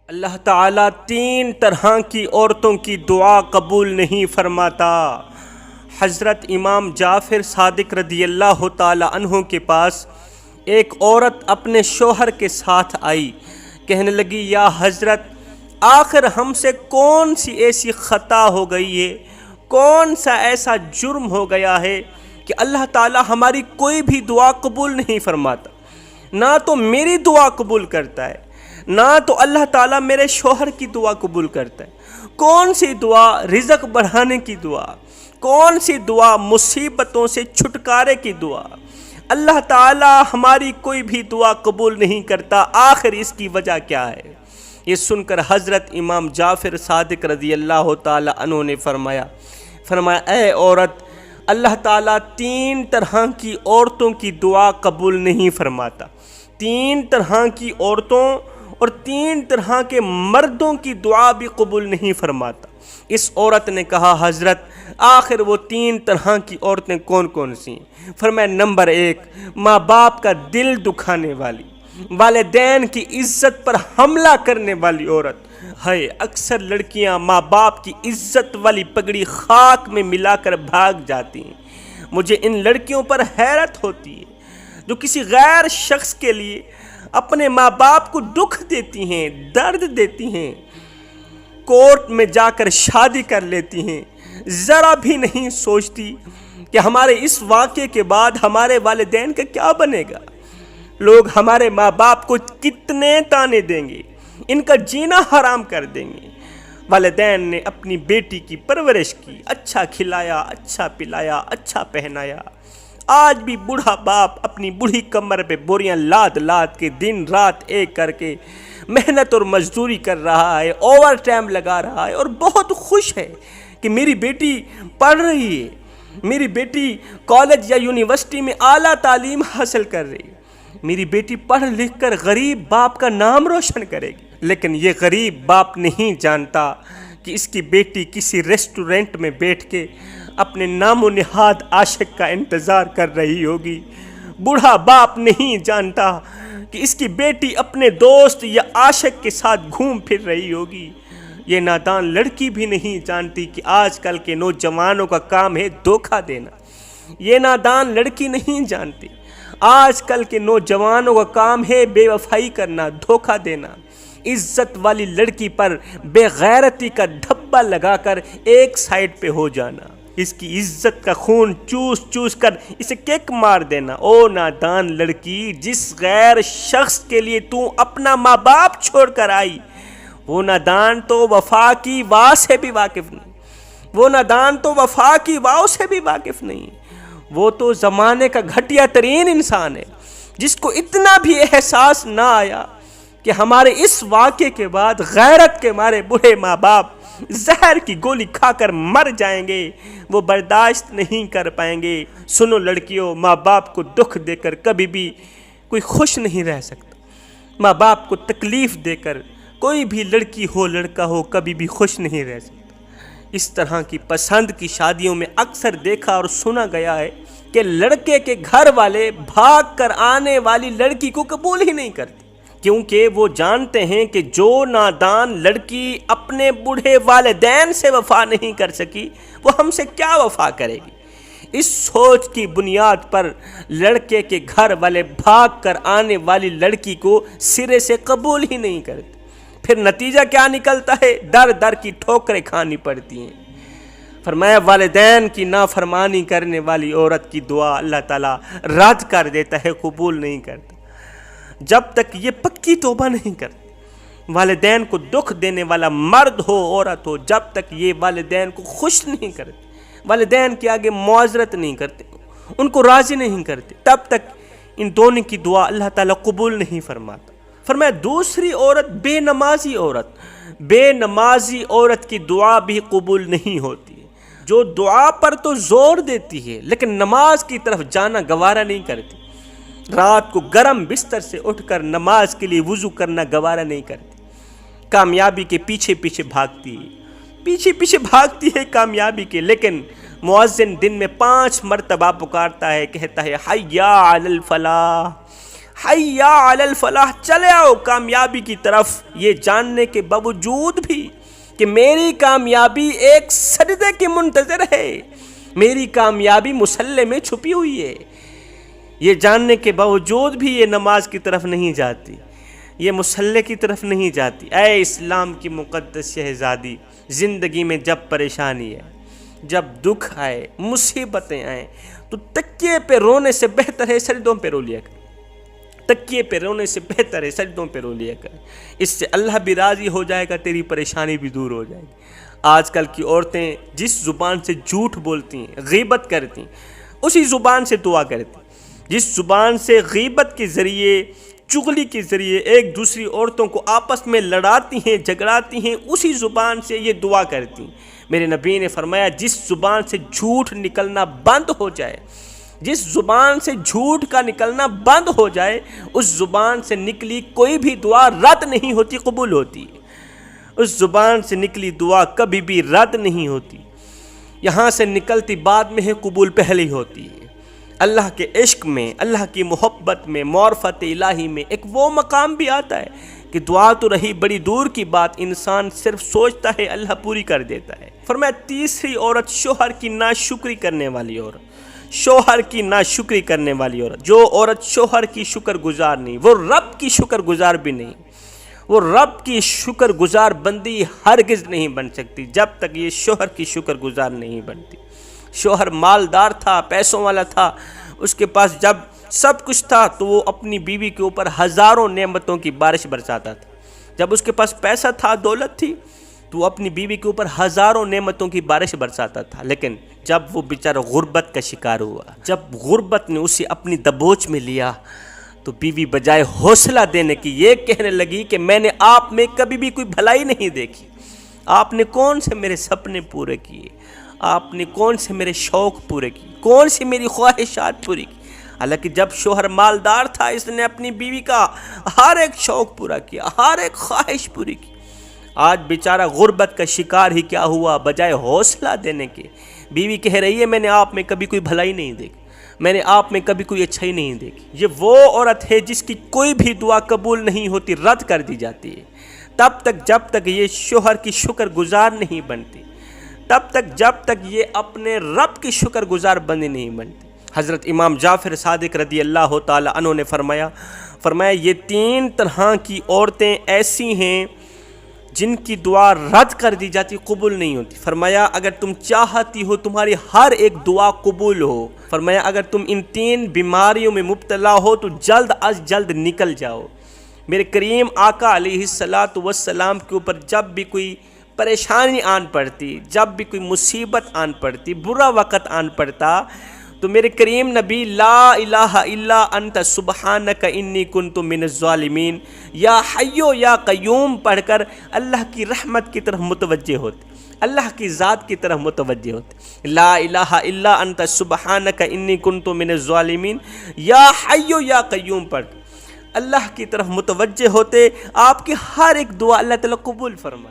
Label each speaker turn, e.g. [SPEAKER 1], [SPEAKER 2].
[SPEAKER 1] اللہ تعالیٰ 3 طرح کی عورتوں کی دعا قبول نہیں فرماتا۔ حضرت امام جعفر صادق رضی اللہ تعالیٰ عنہ کے پاس ایک عورت اپنے شوہر کے ساتھ آئی، کہنے لگی یا حضرت آخر ہم سے کون سی ایسی خطا ہو گئی ہے، کون سا ایسا جرم ہو گیا ہے کہ اللہ تعالیٰ ہماری کوئی بھی دعا قبول نہیں فرماتا، نہ تو میری دعا قبول کرتا ہے نہ تو اللہ تعالیٰ میرے شوہر کی دعا قبول کرتا ہے۔ کون سی دعا رزق بڑھانے کی دعا، کون سی دعا مصیبتوں سے چھٹکارے کی دعا، اللہ تعالیٰ ہماری کوئی بھی دعا قبول نہیں کرتا، آخر اس کی وجہ کیا ہے؟ یہ سن کر حضرت امام جعفر صادق رضی اللہ تعالیٰ عنہ نے فرمایا اے عورت، اللہ تعالیٰ 3 طرح کی عورتوں کی دعا قبول نہیں فرماتا، 3 طرح کی عورتوں اور 3 طرح کے مردوں کی دعا بھی قبول نہیں فرماتا۔ اس عورت نے کہا حضرت آخر وہ 3 طرح کی عورتیں کون کون سی ہیں؟ فرمایا نمبر 1 ماں باپ کا دل دکھانے والی، والدین کی عزت پر حملہ کرنے والی عورت ہے۔ اکثر لڑکیاں ماں باپ کی عزت والی پگڑی خاک میں ملا کر بھاگ جاتی ہیں۔ مجھے ان لڑکیوں پر حیرت ہوتی ہے جو کسی غیر شخص کے لیے اپنے ماں باپ کو دکھ دیتی ہیں، درد دیتی ہیں، کورٹ میں جا کر شادی کر لیتی ہیں، ذرا بھی نہیں سوچتی کہ ہمارے اس واقعے کے بعد ہمارے والدین کا کیا بنے گا، لوگ ہمارے ماں باپ کو کتنے طعنے دیں گے، ان کا جینا حرام کر دیں گے۔ والدین نے اپنی بیٹی کی پرورش کی، اچھا کھلایا، اچھا پلایا، اچھا پہنایا۔ آج بھی بوڑھا باپ اپنی بوڑھی کمر پہ بوریاں لاد لاد کے دن رات ایک کر کے محنت اور مزدوری کر رہا ہے، اوور ٹائم لگا رہا ہے اور بہت خوش ہے کہ میری بیٹی پڑھ رہی ہے، میری بیٹی کالج یا یونیورسٹی میں اعلیٰ تعلیم حاصل کر رہی ہے، میری بیٹی پڑھ لکھ کر غریب باپ کا نام روشن کرے گی۔ لیکن یہ غریب باپ نہیں جانتا کہ اس کی بیٹی کسی ریسٹورنٹ میں بیٹھ کے اپنے نام و نہاد عاشق کا انتظار کر رہی ہوگی۔ بوڑھا باپ نہیں جانتا کہ اس کی بیٹی اپنے دوست یا عاشق کے ساتھ گھوم پھر رہی ہوگی۔ یہ نادان لڑکی بھی نہیں جانتی کہ آج کل کے نوجوانوں کا کام ہے دھوکہ دینا۔ یہ نادان لڑکی نہیں جانتی آج کل کے نوجوانوں کا کام ہے بے وفائی کرنا، دھوکہ دینا۔ عزت والی لڑکی پر بے غیرتی کا دھبا لگا کر ایک سائیڈ پہ ہو جانا، اس کی عزت کا خون چوس چوس کر اسے کک مار دینا۔ او نادان لڑکی، جس غیر شخص کے لیے تو اپنا ماں باپ چھوڑ کر آئی، وہ نادان تو وفا کی واہ سے بھی واقف نہیں، وہ نادان تو وفا کی واہ سے بھی واقف نہیں، وہ تو زمانے کا گھٹیا ترین انسان ہے جس کو اتنا بھی احساس نہ آیا کہ ہمارے اس واقعے کے بعد غیرت کے مارے بوڑھے ماں باپ زہر کی گولی کھا کر مر جائیں گے، وہ برداشت نہیں کر پائیں گے۔ سنو لڑکیوں، ماں باپ کو دکھ دے کر کبھی بھی کوئی خوش نہیں رہ سکتا، ماں باپ کو تکلیف دے کر کوئی بھی لڑکی ہو لڑکا ہو کبھی بھی خوش نہیں رہ سکتا۔ اس طرح کی پسند کی شادیوں میں اکثر دیکھا اور سنا گیا ہے کہ لڑکے کے گھر والے بھاگ کر آنے والی لڑکی کو قبول ہی نہیں کرتے، کیونکہ وہ جانتے ہیں کہ جو نادان لڑکی اپنے بوڑھے والدین سے وفا نہیں کر سکی وہ ہم سے کیا وفا کرے گی۔ اس سوچ کی بنیاد پر لڑکے کے گھر والے بھاگ کر آنے والی لڑکی کو سرے سے قبول ہی نہیں کرتے۔ پھر نتیجہ کیا نکلتا ہے؟ در در کی ٹھوکریں کھانی پڑتی ہیں۔ فرمایا والدین کی نافرمانی کرنے والی عورت کی دعا اللہ تعالیٰ رد کر دیتا ہے، قبول نہیں کرتا جب تک یہ پکی توبہ نہیں کرتی۔ والدین کو دکھ دینے والا مرد ہو عورت ہو، جب تک یہ والدین کو خوش نہیں کرتے، والدین کے آگے معذرت نہیں کرتے، ان کو راضی نہیں کرتے، تب تک ان دونوں کی دعا اللہ تعالیٰ قبول نہیں فرماتا۔ فرمایا دوسری عورت بے نمازی عورت، بے نمازی عورت کی دعا بھی قبول نہیں ہوتی، جو دعا پر تو زور دیتی ہے لیکن نماز کی طرف جانا گوارا نہیں کرتی، رات کو گرم بستر سے اٹھ کر نماز کے لیے وضو کرنا گوارا نہیں کرتی، کامیابی کے پیچھے پیچھے بھاگتی ہے کامیابی کے، لیکن مؤذن دن میں 5 مرتبہ پکارتا ہے، کہتا ہے حی علی الفلاح، حیا علی الفلاح، چلے آؤ کامیابی کی طرف، یہ جاننے کے باوجود بھی کہ میری کامیابی ایک سجدے کی منتظر ہے، میری کامیابی مصلی میں چھپی ہوئی ہے، یہ جاننے کے باوجود بھی یہ نماز کی طرف نہیں جاتی، یہ مصلی کی طرف نہیں جاتی۔ اے اسلام کی مقدس شہزادی، زندگی میں جب پریشانی ہے، جب دکھ آئے، مصیبتیں آئیں، تو تکیے پہ رونے سے بہتر ہے سجدوں پہ رو لیا کر، تکیے پہ رونے سے بہتر ہے سجدوں پہ رو لیا کر، اس سے اللہ بھی راضی ہو جائے گا، تیری پریشانی بھی دور ہو جائے گی۔ آج کل کی عورتیں جس زبان سے جھوٹ بولتی ہیں، غیبت کرتی ہیں، اسی زبان سے دعا کرتی ہیں، جس زبان سے غیبت کے ذریعے، چغلی کے ذریعے ایک دوسری عورتوں کو آپس میں لڑاتی ہیں، جھگڑاتی ہیں، اسی زبان سے یہ دعا کرتی ہیں۔ میرے نبی نے فرمایا جس زبان سے جھوٹ نکلنا بند ہو جائے، جس زبان سے جھوٹ کا نکلنا بند ہو جائے، اس زبان سے نکلی کوئی بھی دعا رد نہیں ہوتی، قبول ہوتی ہے۔ اس زبان سے نکلی دعا کبھی بھی رد نہیں ہوتی، یہاں سے نکلتی بعد میں ہے، قبول پہلے ہی ہوتی ہے۔ اللہ کے عشق میں، اللہ کی محبت میں، معرفت الہی میں ایک وہ مقام بھی آتا ہے کہ دعا تو رہی بڑی دور کی بات، انسان صرف سوچتا ہے اللہ پوری کر دیتا ہے۔ فرمایا تیسری عورت شوہر کی ناشکری کرنے والی عورت، شوہر کی ناشکری کرنے والی عورت، جو عورت شوہر کی شکر گزار نہیں، وہ رب کی شکر گزار بھی نہیں، وہ رب کی شکر گزار بندی ہرگز نہیں بن سکتی جب تک یہ شوہر کی شکر گزار نہیں بنتی۔ شوہر مالدار تھا، پیسوں والا تھا، اس کے پاس جب سب کچھ تھا تو وہ اپنی بیوی کے اوپر ہزاروں نعمتوں کی بارش برساتا تھا۔ جب اس کے پاس پیسہ تھا، دولت تھی، تو وہ اپنی بیوی کے اوپر ہزاروں نعمتوں کی بارش برساتا تھا۔ لیکن جب وہ بیچارہ غربت کا شکار ہوا، جب غربت نے اسے اپنی دبوچ میں لیا، تو بیوی بجائے حوصلہ دینے کی یہ کہنے لگی کہ میں نے آپ میں کبھی بھی کوئی بھلائی نہیں دیکھی، آپ نے کون سے میرے سپنے پورے کیے، آپ نے کون سے میرے شوق پورے کیے، کون سی میری خواہشات پوری کی۔ حالانکہ جب شوہر مالدار تھا، اس نے اپنی بیوی کا ہر ایک شوق پورا کیا، ہر ایک خواہش پوری کی۔ آج بیچارہ غربت کا شکار ہی کیا ہوا، بجائے حوصلہ دینے کے بیوی کہہ رہی ہے میں نے آپ میں کبھی کوئی بھلائی نہیں دیکھی، میں نے آپ میں کبھی کوئی اچھائی نہیں دیکھی۔ یہ وہ عورت ہے جس کی کوئی بھی دعا قبول نہیں ہوتی، رد کر دی جاتی ہے، تب تک جب تک یہ شوہر کی شکر گزار نہیں بنتی، تب تک جب تک یہ اپنے رب کی شکر گزار بندی نہیں بنتی۔ حضرت امام جعفر صادق رضی اللہ تعالی عنہ نے فرمایا یہ تین طرح کی عورتیں ایسی ہیں جن کی دعا رد کر دی جاتی، قبول نہیں ہوتی۔ فرمایا اگر تم چاہتی ہو تمہاری ہر ایک دعا قبول ہو، فرمایا اگر تم ان تین بیماریوں میں مبتلا ہو تو جلد از جلد نکل جاؤ۔ میرے کریم آقا علیہ السلام کے اوپر جب بھی کوئی پریشانی آن پڑتی، جب بھی کوئی مصیبت آن پڑتی، برا وقت آن پڑتا، تو میرے کریم نبی لا الہ الا انت سبحانک انی کنت من الظالمین، یا حیو یا قیوم پڑھ کر اللہ کی رحمت کی طرف متوجہ ہوتے، اللہ کی ذات کی طرف متوجہ ہوتے۔ لا الہ الا انت سبحانک انی کنت من الظالمین، یا حیو یا قیوم پڑھ کر اللہ کی طرف متوجہ ہوتے، آپ کی ہر ایک دعا اللہ تعالیٰ قبول فرمائے۔